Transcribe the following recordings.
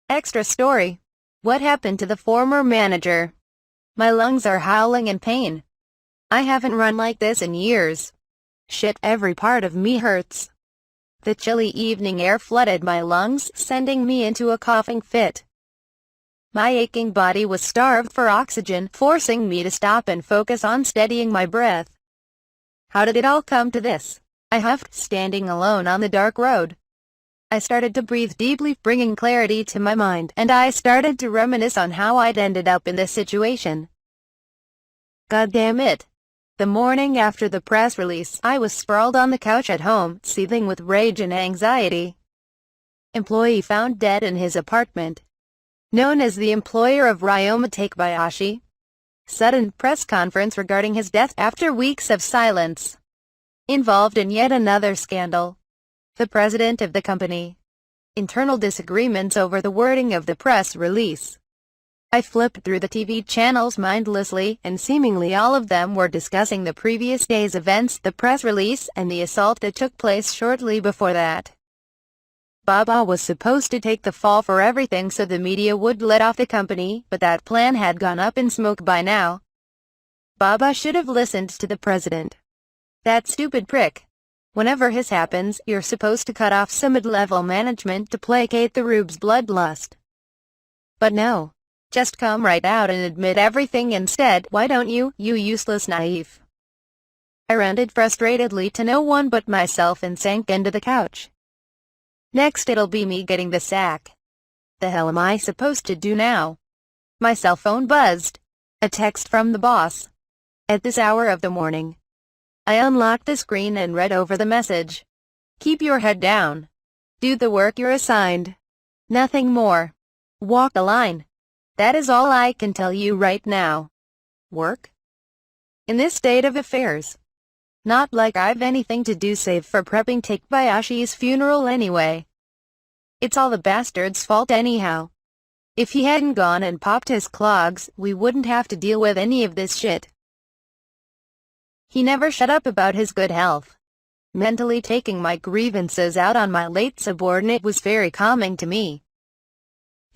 Extra story. What happened to the former manager? My lungs are howling in pain. I haven't run like this in years. Shit, every part of me hurts. The chilly evening air flooded my lungs, sending me into a coughing fit. My aching body was starved for oxygen, forcing me to stop and focus on steadying my breath. How did it all come to this? I huffed, standing alone on the dark road. I started to breathe deeply, bringing clarity to my mind, and I started to reminisce on how I'd ended up in this situation. God damn it. The morning after the press release, I was sprawled on the couch at home, seething with rage and anxiety. Employee found dead in his apartment. Known as the employer of Ryoma Takebayashi. Sudden press conference regarding his death after weeks of silence. Involved in yet another scandal. The president of the company. Internal disagreements over the wording of the press release. I flipped through the TV channels mindlessly, and seemingly all of them were discussing the previous day's events, the press release, and the assault that took place shortly before that. Baba was supposed to take the fall for everything so the media would let off the company, but that plan had gone up in smoke by now. Baba should have listened to the president. That stupid prick. Whenever his happens, you're supposed to cut off some mid-level management to placate the rube's bloodlust. But no. Just come right out and admit everything instead, why don't you, you useless naive? I ranted frustratedly to no one but myself and sank into the couch. Next it'll be me getting the sack. The hell am I supposed to do now? My cell phone buzzed. A text from the boss. At this hour of the morning. I unlocked the screen and read over the message. Keep your head down. Do the work you're assigned. Nothing more. Walk the line. That is all I can tell you right now. Work? In this state of affairs. Not like I've anything to do save for prepping Takebayashi's funeral anyway. It's all the bastard's fault anyhow. If he hadn't gone and popped his clogs, we wouldn't have to deal with any of this shit. He never shut up about his good health. Mentally taking my grievances out on my late subordinate was very calming to me.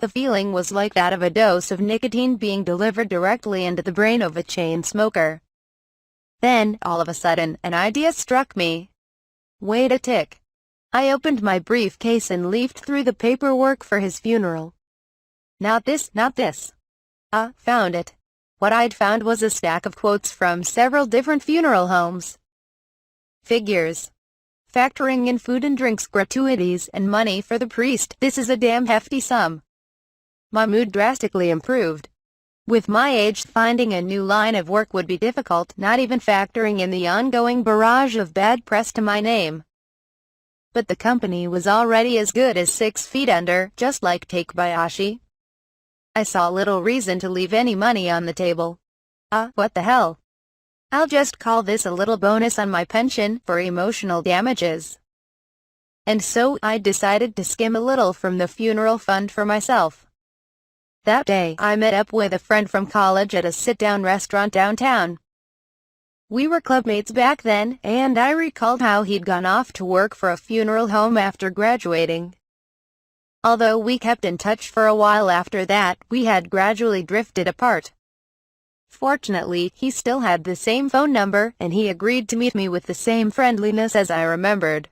The feeling was like that of a dose of nicotine being delivered directly into the brain of a chain smoker. Then, all of a sudden, an idea struck me. Wait a tick. I opened my briefcase and leafed through the paperwork for his funeral. Not this, not this. Found it. What I'd found was a stack of quotes from several different funeral homes. Figures. Factoring in food and drinks, gratuities, and money for the priest, this is a damn hefty sum. My mood drastically improved. With my age, finding a new line of work would be difficult, not even factoring in the ongoing barrage of bad press to my name. But the company was already as good as 6 feet under, just like Takebayashi. I saw little reason to leave any money on the table. What the hell? I'll just call this a little bonus on my pension for emotional damages. And so I decided to skim a little from the funeral fund for myself. That day, I met up with a friend from college at a sit-down restaurant downtown. We were clubmates back then, and I recalled how he'd gone off to work for a funeral home after graduating. Although we kept in touch for a while after that, we had gradually drifted apart. Fortunately, he still had the same phone number, and he agreed to meet me with the same friendliness as I remembered.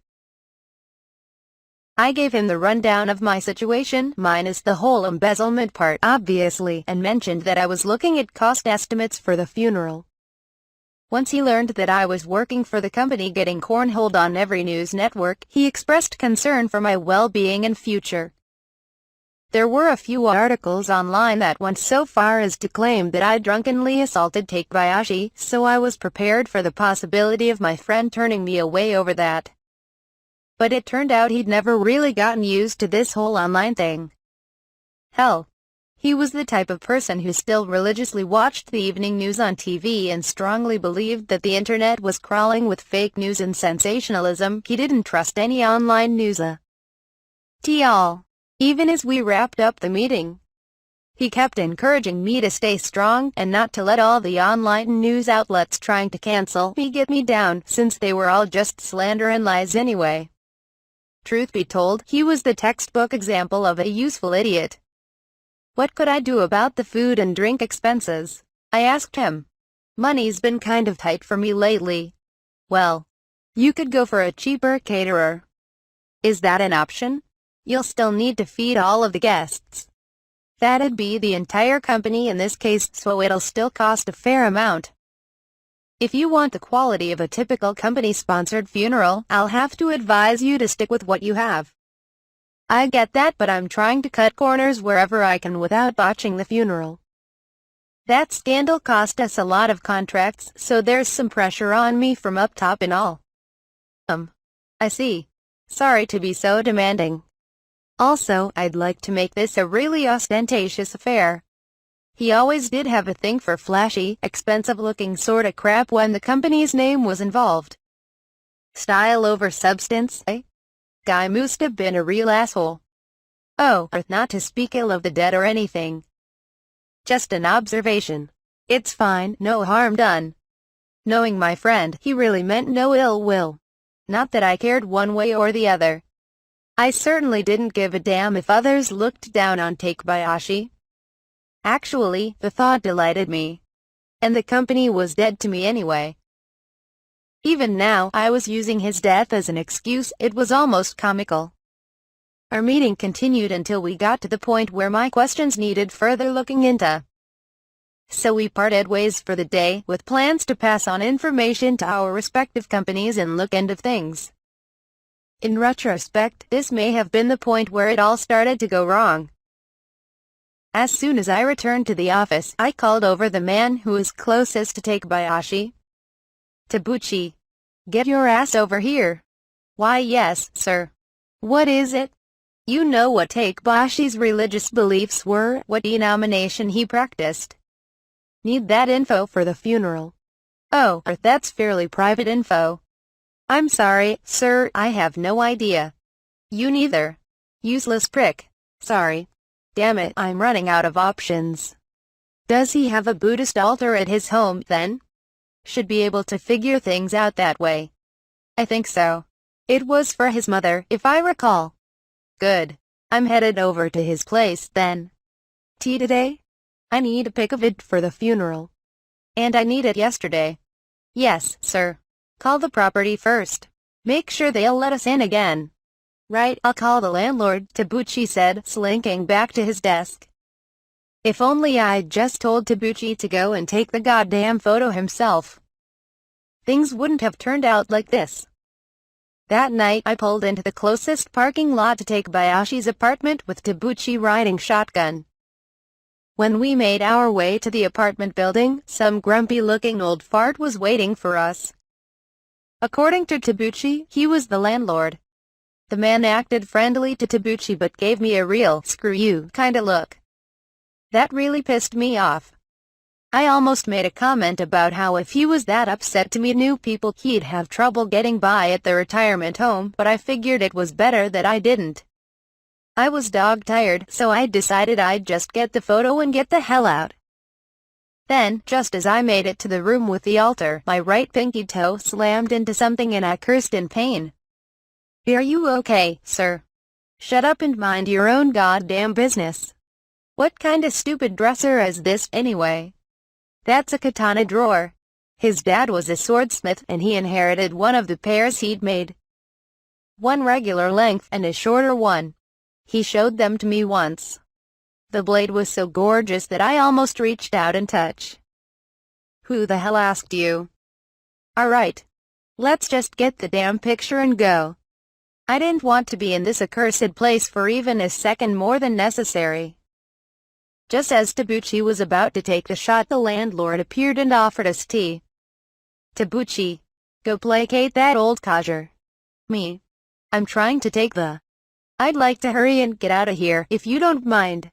I gave him the rundown of my situation, minus the whole embezzlement part, obviously, and mentioned that I was looking at cost estimates for the funeral. Once he learned that I was working for the company getting cornholed on every news network, he expressed concern for my well-being and future. There were a few articles online that went so far as to claim that I drunkenly assaulted Takebayashi, so I was prepared for the possibility of my friend turning me away over that. But it turned out he'd never really gotten used to this whole online thing. Hell, he was the type of person who still religiously watched the evening news on TV and strongly believed that the internet was crawling with fake news and sensationalism. He didn't trust any online news at all. Even as we wrapped up the meeting, he kept encouraging me to stay strong and not to let all the online news outlets trying to cancel me get me down, since they were all just slander and lies anyway. Truth be told, he was the textbook example of a useful idiot. What could I do about the food and drink expenses? I asked him. Money's been kind of tight for me lately. Well, you could go for a cheaper caterer. Is that an option? You'll still need to feed all of the guests. That'd be the entire company in this case, so it'll still cost a fair amount. If you want the quality of a typical company-sponsored funeral, I'll have to advise you to stick with what you have. I get that, but I'm trying to cut corners wherever I can without botching the funeral. That scandal cost us a lot of contracts, so there's some pressure on me from up top and all. I see. Sorry to be so demanding. Also, I'd like to make this a really ostentatious affair. He always did have a thing for flashy, expensive-looking sorta crap when the company's name was involved. Style over substance, eh? Guy must have been a real asshole. Oh, not to speak ill of the dead or anything. Just an observation. It's fine, no harm done. Knowing my friend, he really meant no ill will. Not that I cared one way or the other. I certainly didn't give a damn if others looked down on Takebayashi. Actually, the thought delighted me. And the company was dead to me anyway. Even now, I was using his death as an excuse. It was almost comical. Our meeting continued until we got to the point where my questions needed further looking into. So we parted ways for the day, with plans to pass on information to our respective companies and look into things. In retrospect, this may have been the point where it all started to go wrong. As soon as I returned to the office, I called over the man who was closest to Takebayashi. Tabuchi, get your ass over here. Why, yes, sir. What is it? You know what Takebayashi's religious beliefs were, what denomination he practiced. Need that info for the funeral. Oh, that's fairly private info. I'm sorry, sir, I have no idea. You neither. Useless prick. Sorry. Damn it, I'm running out of options. Does he have a Buddhist altar at his home, then? Should be able to figure things out that way. I think so. It was for his mother, if I recall. Good. I'm headed over to his place, then. Tea today? I need a pic of it for the funeral. And I need it yesterday. Yes, sir. Call the property first. Make sure they'll let us in again. Right, I'll call the landlord, Tabuchi said, slinking back to his desk. If only I'd just told Tabuchi to go and take the goddamn photo himself. Things wouldn't have turned out like this. That night, I pulled into the closest parking lot to Takebayashi's apartment with Tabuchi riding shotgun. When we made our way to the apartment building, some grumpy-looking old fart was waiting for us. According to Tabuchi, he was the landlord. The man acted friendly to Tabuchi but gave me a real "screw you" kinda look. That really pissed me off. I almost made a comment about how if he was that upset to meet new people, he'd have trouble getting by at the retirement home, but I figured it was better that I didn't. I was dog-tired, so I decided I'd just get the photo and get the hell out. Then, just as I made it to the room with the altar, my right pinky toe slammed into something and I cursed in pain. Are you okay, sir? Shut up and mind your own goddamn business. What kind of stupid dresser is this, anyway? That's a katana drawer. His dad was a swordsmith and he inherited one of the pairs he'd made. One regular length and a shorter one. He showed them to me once. The blade was so gorgeous that I almost reached out and touched. Who the hell asked you? Alright. Let's just get the damn picture and go. I didn't want to be in this accursed place for even a second more than necessary. Just as Tabuchi was about to take the shot, the landlord appeared and offered us tea. Tabuchi, go placate that old codger. Me. I'm trying to take the... I'd like to hurry and get out of here, if you don't mind.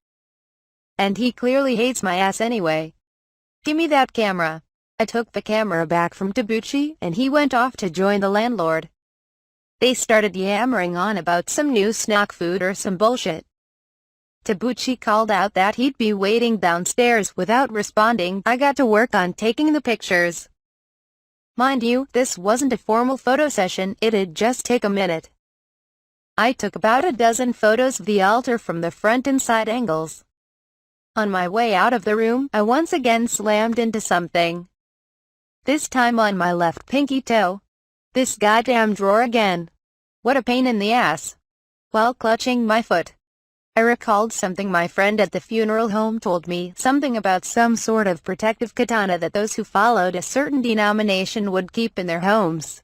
And he clearly hates my ass anyway. Gimme that camera. I took the camera back from Tabuchi, and he went off to join the landlord. They started yammering on about some new snack food or some bullshit. Tabuchi called out that he'd be waiting downstairs. Without responding, I got to work on taking the pictures. Mind you, this wasn't a formal photo session, it'd just take a minute. I took about a dozen photos of the altar from the front and side angles. On my way out of the room, I once again slammed into something. This time on my left pinky toe. This goddamn drawer again. What a pain in the ass. While clutching my foot, I recalled something my friend at the funeral home told me, something about some sort of protective katana that those who followed a certain denomination would keep in their homes.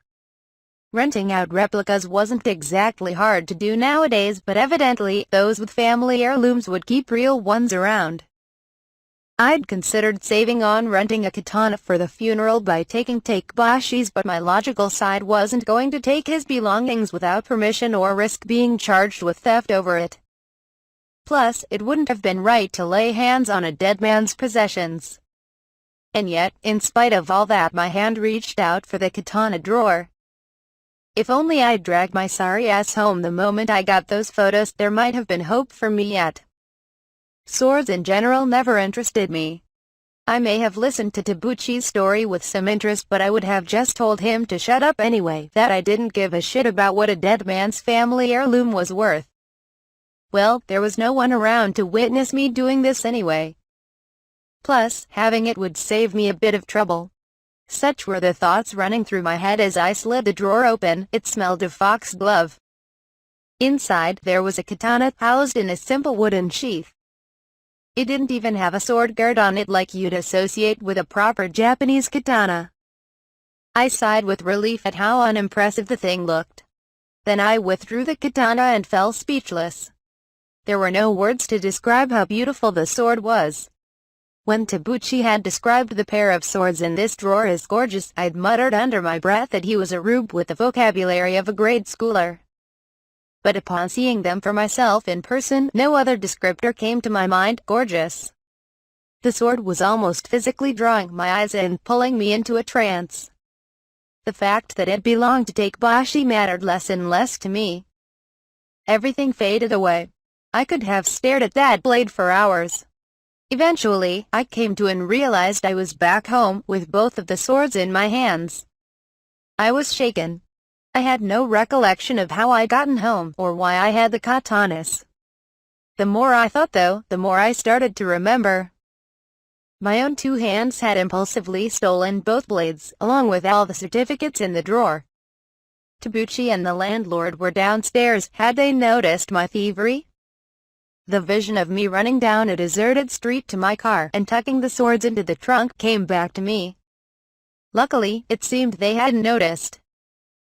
Renting out replicas wasn't exactly hard to do nowadays, but evidently, those with family heirlooms would keep real ones around. I'd considered saving on renting a katana for the funeral by taking takebashis, but my logical side wasn't going to take his belongings without permission or risk being charged with theft over it. Plus, it wouldn't have been right to lay hands on a dead man's possessions. And yet, in spite of all that, my hand reached out for the katana drawer. If only I'd dragged my sorry ass home the moment I got those photos, there might have been hope for me yet. Swords in general never interested me. I may have listened to Tabuchi's story with some interest, but I would have just told him to shut up anyway, that I didn't give a shit about what a dead man's family heirloom was worth. Well, there was no one around to witness me doing this anyway. Plus, having it would save me a bit of trouble. Such were the thoughts running through my head as I slid the drawer open. It smelled of foxglove. Inside, there was a katana housed in a simple wooden sheath. It didn't even have a sword guard on it like you'd associate with a proper Japanese katana. I sighed with relief at how unimpressive the thing looked. Then I withdrew the katana and fell speechless. There were no words to describe how beautiful the sword was. When Tabuchi had described the pair of swords in this drawer as gorgeous, I'd muttered under my breath that he was a rube with the vocabulary of a grade schooler. But upon seeing them for myself in person, no other descriptor came to my mind. Gorgeous. The sword was almost physically drawing my eyes in, pulling me into a trance. The fact that it belonged to Takebashi mattered less and less to me. Everything faded away. I could have stared at that blade for hours. Eventually, I came to and realized I was back home, with both of the swords in my hands. I was shaken. I had no recollection of how I'd gotten home, or why I had the katanas. The more I thought though, the more I started to remember. My own two hands had impulsively stolen both blades, along with all the certificates in the drawer. Tabuchi and the landlord were downstairs. Had they noticed my thievery? The vision of me running down a deserted street to my car and tucking the swords into the trunk came back to me. Luckily, it seemed they hadn't noticed.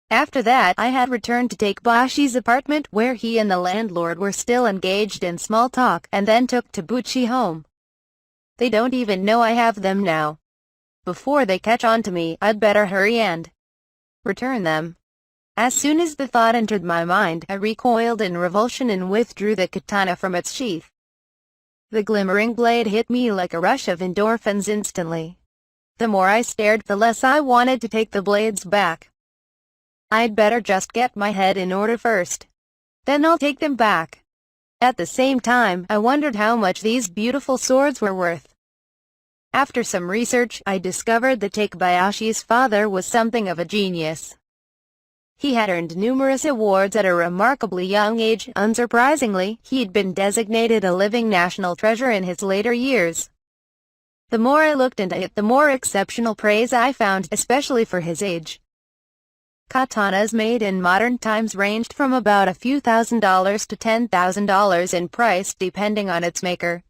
After that, I had returned to Takebashi's apartment, where he and the landlord were still engaged in small talk, and then took Tabuchi home. They don't even know I have them now. Before they catch on to me, I'd better hurry and return them. As soon as the thought entered my mind, I recoiled in revulsion and withdrew the katana from its sheath. The glimmering blade hit me like a rush of endorphins instantly. The more I stared, the less I wanted to take the blades back. I'd better just get my head in order first. Then I'll take them back. At the same time, I wondered how much these beautiful swords were worth. After some research, I discovered that Takebayashi's father was something of a genius. He had earned numerous awards at a remarkably young age. Unsurprisingly, he'd been designated a living national treasure in his later years. The more I looked into it, the more exceptional praise I found, especially for his age. Katanas made in modern times ranged from about a few $1,000s to $10,000 in price, depending on its maker.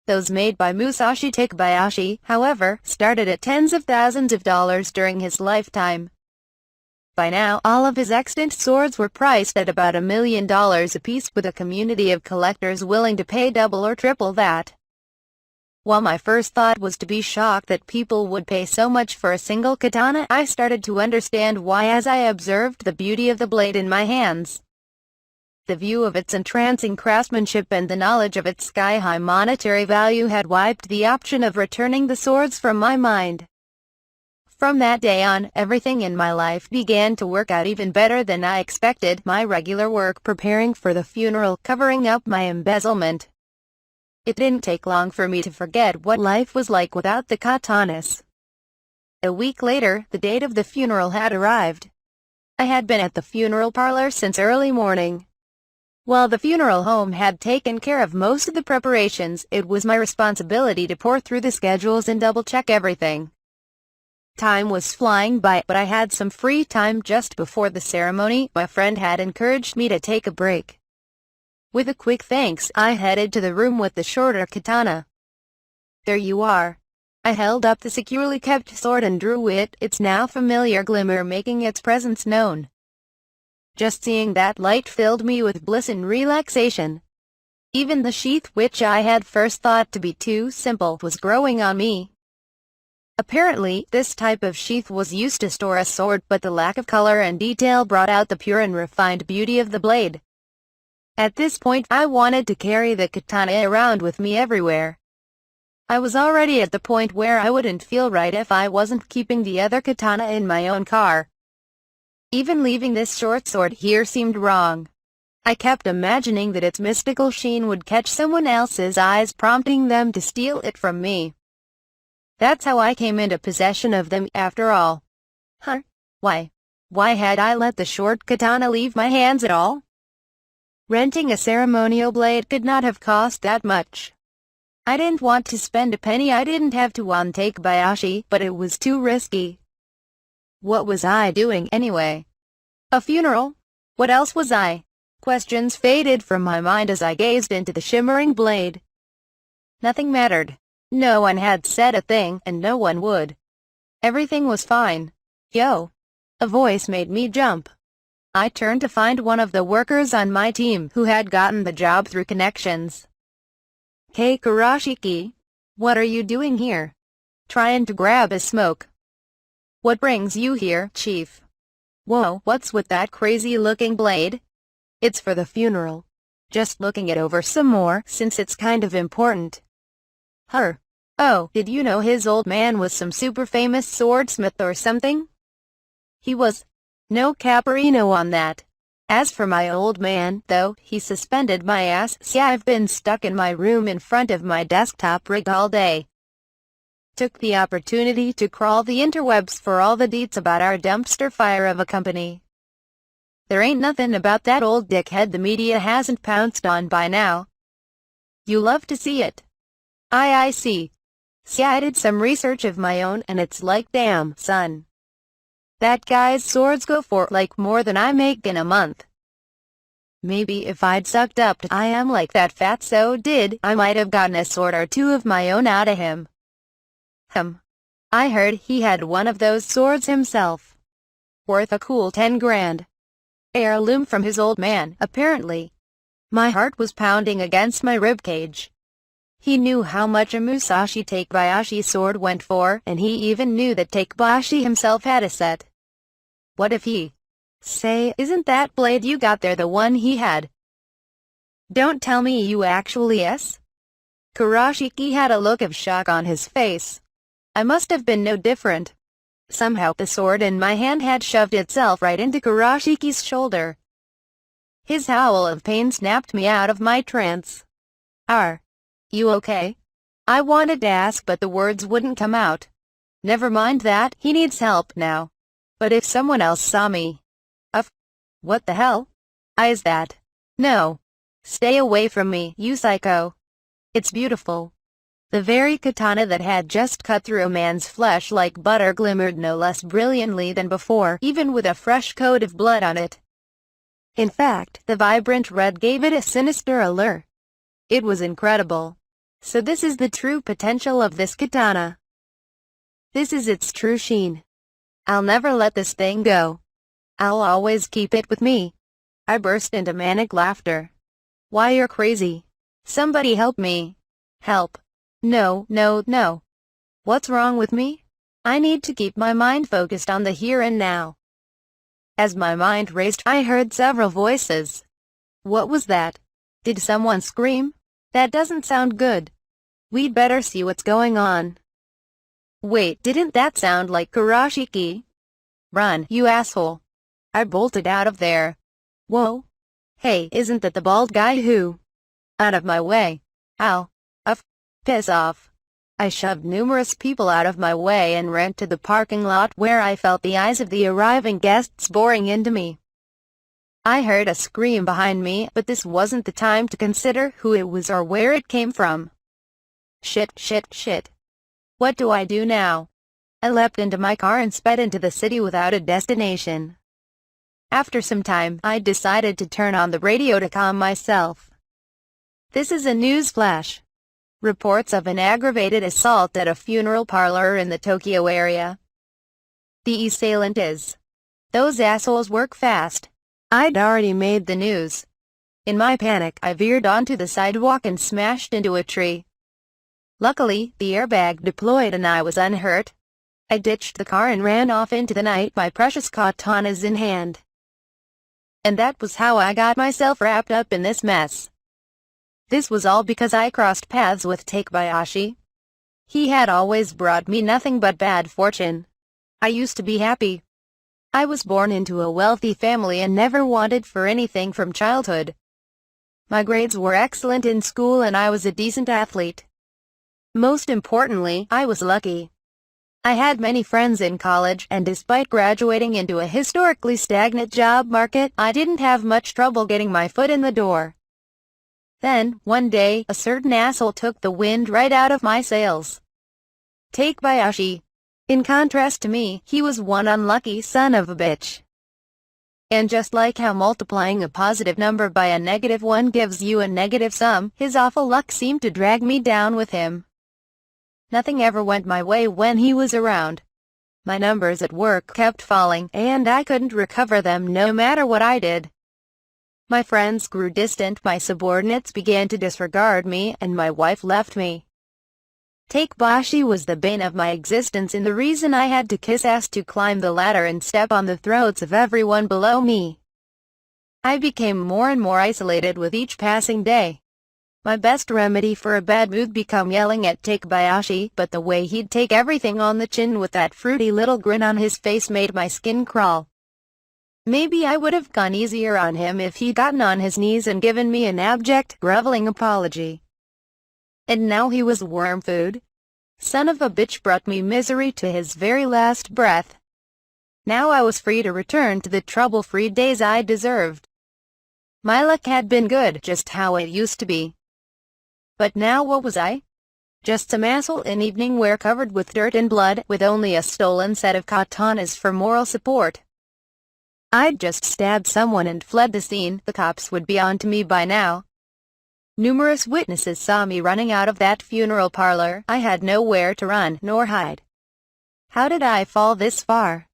Those made by Musashi Takebayashi, however, started at tens of thousands of dollars during his lifetime. By now, all of his extant swords were priced at about $1 million apiece, with a community of collectors willing to pay double or triple that. While my first thought was to be shocked that people would pay so much for a single katana, I started to understand why as I observed the beauty of the blade in my hands. The view of its entrancing craftsmanship and the knowledge of its sky-high monetary value had wiped the option of returning the swords from my mind. From that day on, everything in my life began to work out even better than I expected. My regular work preparing for the funeral, covering up my embezzlement. It didn't take long for me to forget what life was like without the katanas. A week later, the date of the funeral had arrived. I had been at the funeral parlor since early morning. While the funeral home had taken care of most of the preparations, it was my responsibility to pour through the schedules and double-check everything. Time was flying by, but I had some free time just before the ceremony. My friend had encouraged me to take a break. With a quick thanks, I headed to the room with the shorter katana. There you are. I held up the securely kept sword and drew its now familiar glimmer making its presence known. Just seeing that light filled me with bliss and relaxation. Even the sheath, which I had first thought to be too simple, was growing on me. Apparently, this type of sheath was used to store a sword, but the lack of color and detail brought out the pure and refined beauty of the blade. At this point, I wanted to carry the katana around with me everywhere. I was already at the point where I wouldn't feel right if I wasn't keeping the other katana in my own car. Even leaving this short sword here seemed wrong. I kept imagining that its mystical sheen would catch someone else's eyes, prompting them to steal it from me. That's how I came into possession of them, after all. Huh? Why? Why had I let the short katana leave my hands at all? Renting a ceremonial blade could not have cost that much. I didn't want to spend a penny. I didn't have to on Takebayashi, but it was too risky. What was I doing anyway? A funeral? What else was I? Questions faded from my mind as I gazed into the shimmering blade. Nothing mattered. No one had said a thing, and no one would. Everything was fine. Yo! A voice made me jump. I turned to find one of the workers on my team who had gotten the job through connections. Hey Kurashiki, what are you doing here? Trying to grab a smoke. What brings you here, Chief? Whoa, what's with that crazy-looking blade? It's for the funeral. Just looking it over some more, since it's kind of important. Her. Oh, did you know his old man was some super famous swordsmith or something? He was. No caparino on that. As for my old man, though, he suspended my ass. See, I've been stuck in my room in front of my desktop rig all day. Took the opportunity to crawl the interwebs for all the deets about our dumpster fire of a company. There ain't nothing about that old dickhead the media hasn't pounced on by now. You love to see it. I see. See, I did some research of my own, and it's like, damn, son. That guy's swords go for, like, more than I make in a month. Maybe if I'd sucked up to I am like that fatso did, I might have gotten a sword or two of my own out of him. I heard he had one of those swords himself. Worth a cool 10 grand. Heirloom from his old man, apparently. My heart was pounding against my ribcage. He knew how much a Musashi Takebayashi sword went for, and he even knew that Takebayashi himself had a set. What if he... Say, isn't that blade you got there the one he had? Don't tell me you actually yes? Kurashiki had a look of shock on his face. I must have been no different. Somehow the sword in my hand had shoved itself right into Kurashiki's shoulder. His howl of pain snapped me out of my trance. Are you okay? I wanted to ask, but the words wouldn't come out. Never mind that, he needs help now. But if someone else saw me... What the hell? Is that? No. Stay away from me, you psycho. It's beautiful. The very katana that had just cut through a man's flesh like butter glimmered no less brilliantly than before, even with a fresh coat of blood on it. In fact, the vibrant red gave it a sinister allure. It was incredible. So this is the true potential of this katana. This is its true sheen. I'll never let this thing go. I'll always keep it with me. I burst into manic laughter. Why, you're crazy. Somebody help me. Help. No. What's wrong with me? I need to keep my mind focused on the here and now. As my mind raced, I heard several voices. What was that? Did someone scream? That doesn't sound good. We'd better see what's going on. Wait, didn't that sound like Kurashiki? Run, you asshole. I bolted out of there. Whoa. Hey, isn't that the bald guy who... Out of my way. Ow. Piss off. I shoved numerous people out of my way and ran to the parking lot where I felt the eyes of the arriving guests boring into me. I heard a scream behind me, but this wasn't the time to consider who it was or where it came from. Shit, shit, shit. What do I do now? I leapt into my car and sped into the city without a destination. After some time, I decided to turn on the radio to calm myself. This is a news flash. Reports of an aggravated assault at a funeral parlor in the Tokyo area. The assailant is. Those assholes work fast. I'd already made the news. In my panic, I veered onto the sidewalk and smashed into a tree. Luckily, the airbag deployed and I was unhurt. I ditched the car and ran off into the night, my precious katanas in hand. And that was how I got myself wrapped up in this mess. This was all because I crossed paths with Takebayashi. He had always brought me nothing but bad fortune. I used to be happy. I was born into a wealthy family and never wanted for anything from childhood. My grades were excellent in school and I was a decent athlete. Most importantly, I was lucky. I had many friends in college, and despite graduating into a historically stagnant job market, I didn't have much trouble getting my foot in the door. Then, one day, a certain asshole took the wind right out of my sails. Takebayashi. In contrast to me, he was one unlucky son of a bitch. And just like how multiplying a positive number by a negative one gives you a negative sum, his awful luck seemed to drag me down with him. Nothing ever went my way when he was around. My numbers at work kept falling, and I couldn't recover them no matter what I did. My friends grew distant, my subordinates began to disregard me, and my wife left me. Takebayashi was the bane of my existence and the reason I had to kiss ass to climb the ladder and step on the throats of everyone below me. I became more and more isolated with each passing day. My best remedy for a bad mood became yelling at Takebayashi, but the way he'd take everything on the chin with that fruity little grin on his face made my skin crawl. Maybe I would have gone easier on him if he'd gotten on his knees and given me an abject, groveling apology. And now he was worm food. Son of a bitch brought me misery to his very last breath. Now I was free to return to the trouble-free days I deserved. My luck had been good, just how it used to be. But now what was I? Just some asshole in evening wear covered with dirt and blood, with only a stolen set of katanas for moral support. I'd just stabbed someone and fled the scene. The cops would be on to me by now. Numerous witnesses saw me running out of that funeral parlor. I had nowhere to run nor hide. How did I fall this far?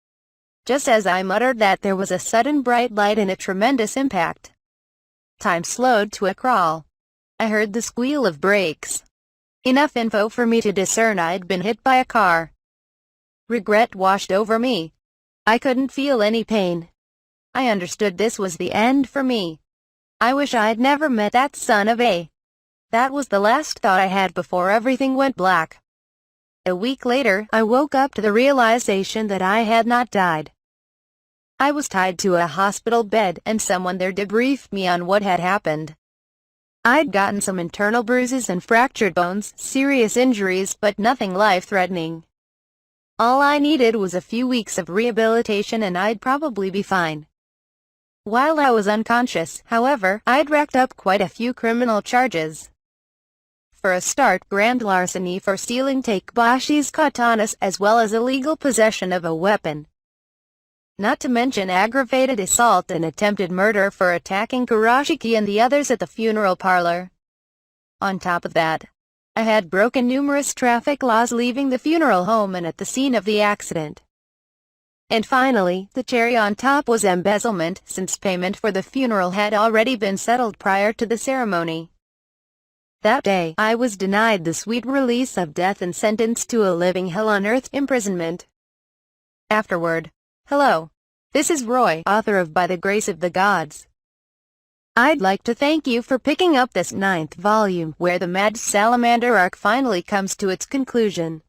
Just as I muttered that, there was a sudden bright light and a tremendous impact. Time slowed to a crawl. I heard the squeal of brakes. Enough info for me to discern I'd been hit by a car. Regret washed over me. I couldn't feel any pain. I understood this was the end for me. I wish I'd never met that son of a. That was the last thought I had before everything went black. A week later, I woke up to the realization that I had not died. I was tied to a hospital bed, and someone there debriefed me on what had happened. I'd gotten some internal bruises and fractured bones, serious injuries, but nothing life-threatening. All I needed was a few weeks of rehabilitation and I'd probably be fine. While I was unconscious, however, I'd racked up quite a few criminal charges. For a start, grand larceny for stealing Takebayashi's katanas, as well as illegal possession of a weapon. Not to mention aggravated assault and attempted murder for attacking Kurashiki and the others at the funeral parlor. On top of that, I had broken numerous traffic laws leaving the funeral home and at the scene of the accident. And finally, the cherry on top was embezzlement, since payment for the funeral had already been settled prior to the ceremony. That day, I was denied the sweet release of death and sentenced to a living hell on earth imprisonment. Afterward, hello. This is Roy, author of By the Grace of the Gods. I'd like to thank you for picking up this 9th volume, where the Mad Salamander arc finally comes to its conclusion.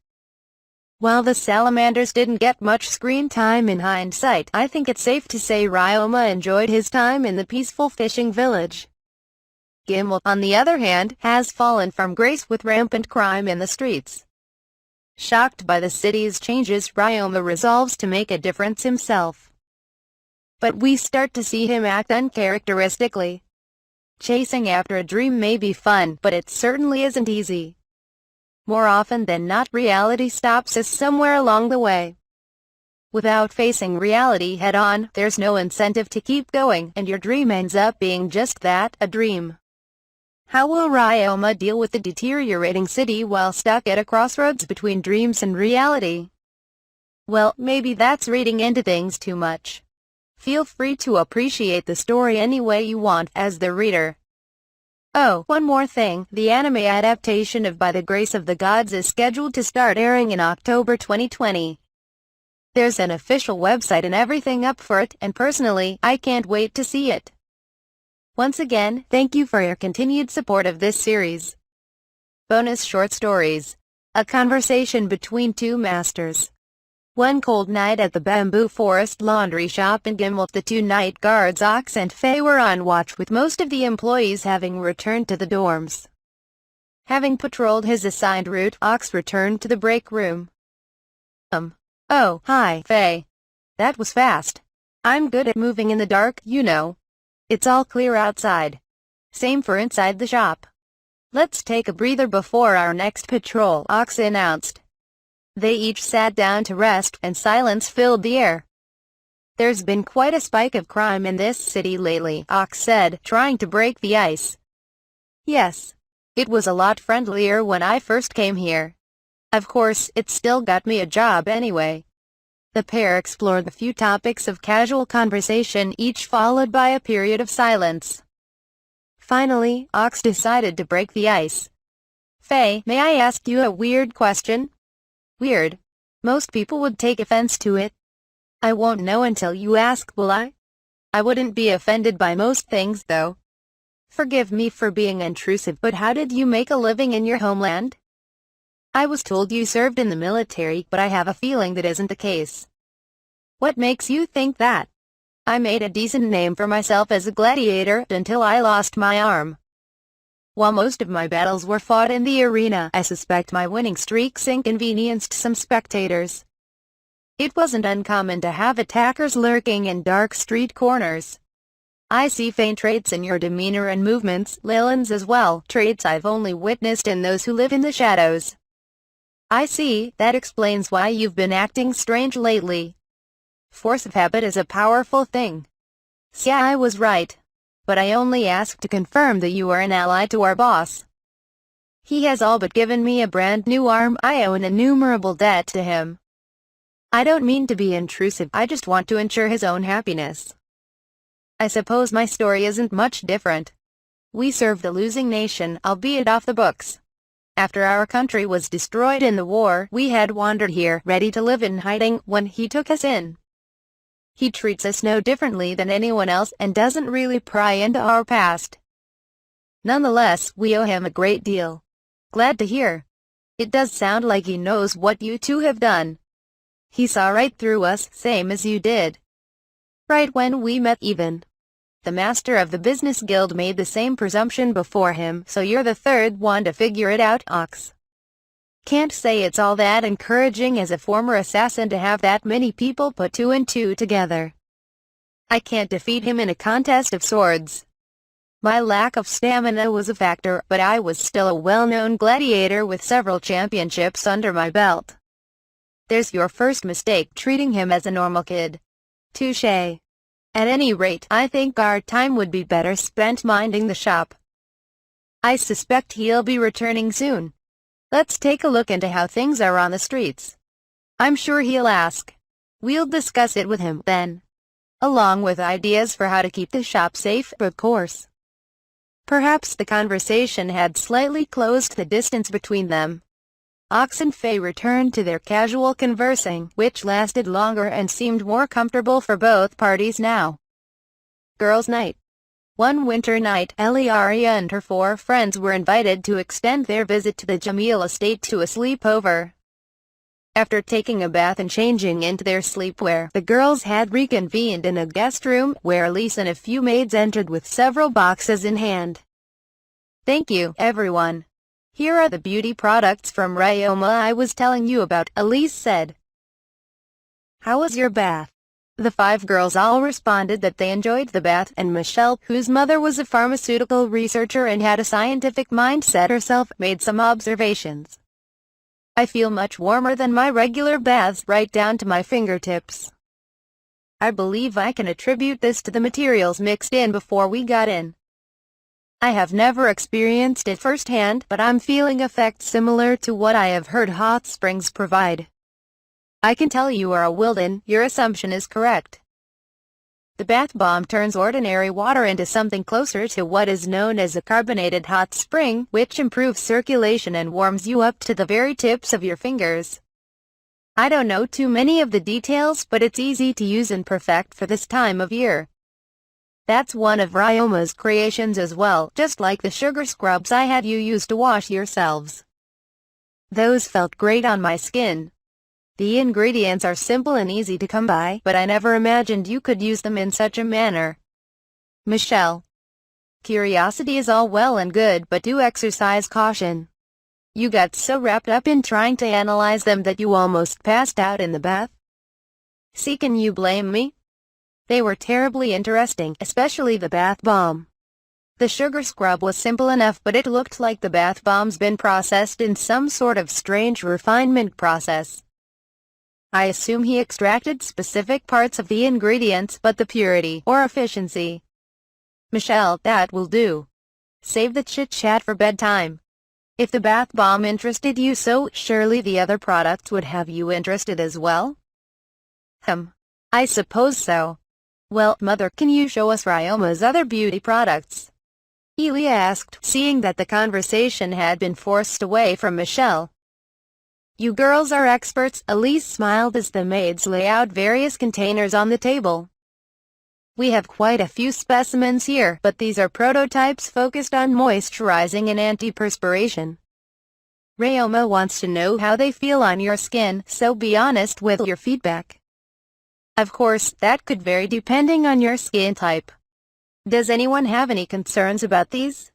While the salamanders didn't get much screen time in hindsight, I think it's safe to say Ryoma enjoyed his time in the peaceful fishing village. Gimel, on the other hand, has fallen from grace with rampant crime in the streets. Shocked by the city's changes, Ryoma resolves to make a difference himself. But we start to see him act uncharacteristically. Chasing after a dream may be fun, but it certainly isn't easy. More often than not, reality stops us somewhere along the way. Without facing reality head-on, there's no incentive to keep going, and your dream ends up being just that, a dream. How will Ryoma deal with the deteriorating city while stuck at a crossroads between dreams and reality? Well, maybe that's reading into things too much. Feel free to appreciate the story any way you want, as the reader. Oh, one more thing, the anime adaptation of By the Grace of the Gods is scheduled to start airing in October 2020. There's an official website and everything up for it, and personally, I can't wait to see it. Once again, thank you for your continued support of this series. Bonus short stories. A conversation between two masters. One cold night at the Bamboo Forest laundry shop in Gimlet, the two night guards Ox and Faye were on watch, with most of the employees having returned to the dorms. Having patrolled his assigned route, Ox returned to the break room. Oh, hi, Faye. That was fast. I'm good at moving in the dark, you know. It's all clear outside. Same for inside the shop. Let's take a breather before our next patrol, Ox announced. They each sat down to rest, and silence filled the air. There's been quite a spike of crime in this city lately, Ox said, trying to break the ice. Yes. It was a lot friendlier when I first came here. Of course, it still got me a job anyway. The pair explored a few topics of casual conversation, each followed by a period of silence. Finally, Ox decided to break the ice. Faye, may I ask you a weird question? Weird? Most people would take offense to it. I won't know until you ask, will I? I wouldn't be offended by most things, though. Forgive me for being intrusive, but how did you make a living in your homeland? I was told you served in the military, but I have a feeling that isn't the case. What makes you think that? I made a decent name for myself as a gladiator until I lost my arm. While most of my battles were fought in the arena, I suspect my winning streaks inconvenienced some spectators. It wasn't uncommon to have attackers lurking in dark street corners. I see faint traits in your demeanor and movements, Leyland's as well, traits I've only witnessed in those who live in the shadows. I see, that explains why you've been acting strange lately. Force of habit is a powerful thing. Yeah, I was right. But I only asked to confirm that you are an ally to our boss. He has all but given me a brand new arm. I owe an innumerable debt to him. I don't mean to be intrusive, I just want to ensure his own happiness. I suppose my story isn't much different. We served a losing nation, albeit off the books. After our country was destroyed in the war, we had wandered here, ready to live in hiding, when he took us in. He treats us no differently than anyone else, and doesn't really pry into our past. Nonetheless, we owe him a great deal. Glad to hear. It does sound like he knows what you two have done. He saw right through us, same as you did. Right when we met even. The master of the business guild made the same presumption before him, so you're the third one to figure it out, Ox. Can't say it's all that encouraging as a former assassin to have that many people put two and two together. I can't defeat him in a contest of swords. My lack of stamina was a factor, but I was still a well-known gladiator with several championships under my belt. There's your first mistake, treating him as a normal kid. Touché. At any rate, I think our time would be better spent minding the shop. I suspect he'll be returning soon. Let's take a look into how things are on the streets. I'm sure he'll ask. We'll discuss it with him then. Along with ideas for how to keep the shop safe, of course. Perhaps the conversation had slightly closed the distance between them. Ox and Faye returned to their casual conversing, which lasted longer and seemed more comfortable for both parties now. Girls' night. One winter night, Eliaria and her 4 friends were invited to extend their visit to the Jamil estate to a sleepover. After taking a bath and changing into their sleepwear, the girls had reconvened in a guest room, where Elise and a few maids entered with several boxes in hand. Thank you, everyone. Here are the beauty products from Ryoma I was telling you about, Elise said. How was your bath? The 5 girls all responded that they enjoyed the bath, and Michelle, whose mother was a pharmaceutical researcher and had a scientific mindset herself, made some observations. I feel much warmer than my regular baths, right down to my fingertips. I believe I can attribute this to the materials mixed in before we got in. I have never experienced it firsthand, but I'm feeling effects similar to what I have heard hot springs provide. I can tell you are a Wilden, your assumption is correct. The bath bomb turns ordinary water into something closer to what is known as a carbonated hot spring, which improves circulation and warms you up to the very tips of your fingers. I don't know too many of the details, but it's easy to use and perfect for this time of year. That's one of Ryoma's creations as well, just like the sugar scrubs I had you use to wash yourselves. Those felt great on my skin. The ingredients are simple and easy to come by, but I never imagined you could use them in such a manner. Michelle. Curiosity is all well and good, but do exercise caution. You got so wrapped up in trying to analyze them that you almost passed out in the bath. See, can you blame me? They were terribly interesting, especially the bath bomb. The sugar scrub was simple enough, but it looked like the bath bomb's been processed in some sort of strange refinement process. I assume he extracted specific parts of the ingredients, but the purity or efficiency. Michelle, that will do. Save the chit-chat for bedtime. If the bath bomb interested you so, surely the other products would have you interested as well? I suppose so. Well, Mother, can you show us Ryoma's other beauty products? Elia asked, seeing that the conversation had been forced away from Michelle. You girls are experts, Elise smiled as the maids lay out various containers on the table. We have quite a few specimens here, but these are prototypes focused on moisturizing and anti-perspiration. Ryoma wants to know how they feel on your skin, so be honest with your feedback. Of course, that could vary depending on your skin type. Does anyone have any concerns about these?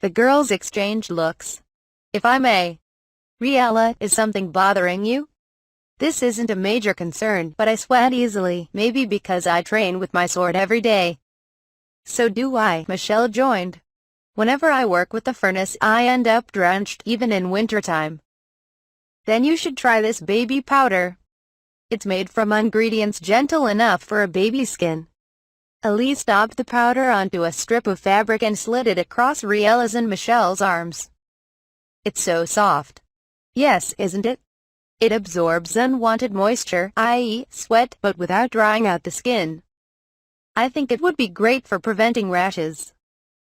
The girls exchanged looks. If I may. Riella, is something bothering you? This isn't a major concern, but I sweat easily, maybe because I train with my sword every day. So do I, Michelle joined. Whenever I work with the furnace, I end up drenched, even in wintertime. Then you should try this baby powder. It's made from ingredients gentle enough for a baby's skin. Elise daubed the powder onto a strip of fabric and slid it across Riella's and Michelle's arms. It's so soft. Yes, isn't it? It absorbs unwanted moisture, i.e., sweat, but without drying out the skin. I think it would be great for preventing rashes.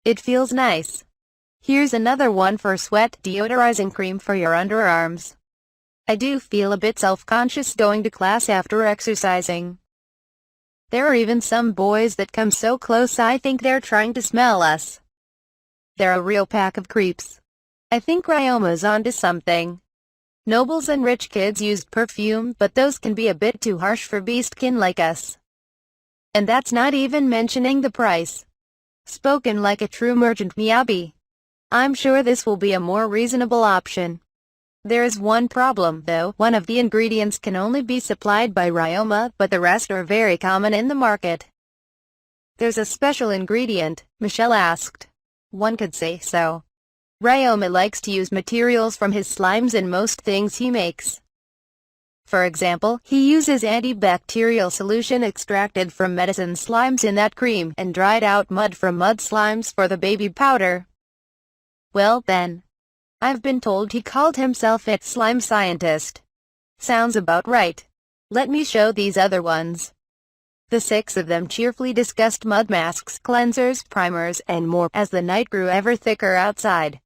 It feels nice. Here's another one for sweat, deodorizing cream for your underarms. I do feel a bit self-conscious going to class after exercising. There are even some boys that come so close I think they're trying to smell us. They're a real pack of creeps. I think Ryoma's onto something. Nobles and rich kids used perfume, but those can be a bit too harsh for beastkin like us. And that's not even mentioning the price. Spoken like a true merchant, Miyabi. I'm sure this will be a more reasonable option. There is one problem, though. One of the ingredients can only be supplied by Ryoma, but the rest are very common in the market. There's a special ingredient, Michelle asked. One could say so. Ryoma likes to use materials from his slimes in most things he makes. For example, he uses antibacterial solution extracted from medicine slimes in that cream, and dried out mud from mud slimes for the baby powder. Well then. I've been told he called himself a slime scientist. Sounds about right. Let me show these other ones. The 6 of them cheerfully discussed mud masks, cleansers, primers, and more as the night grew ever thicker outside.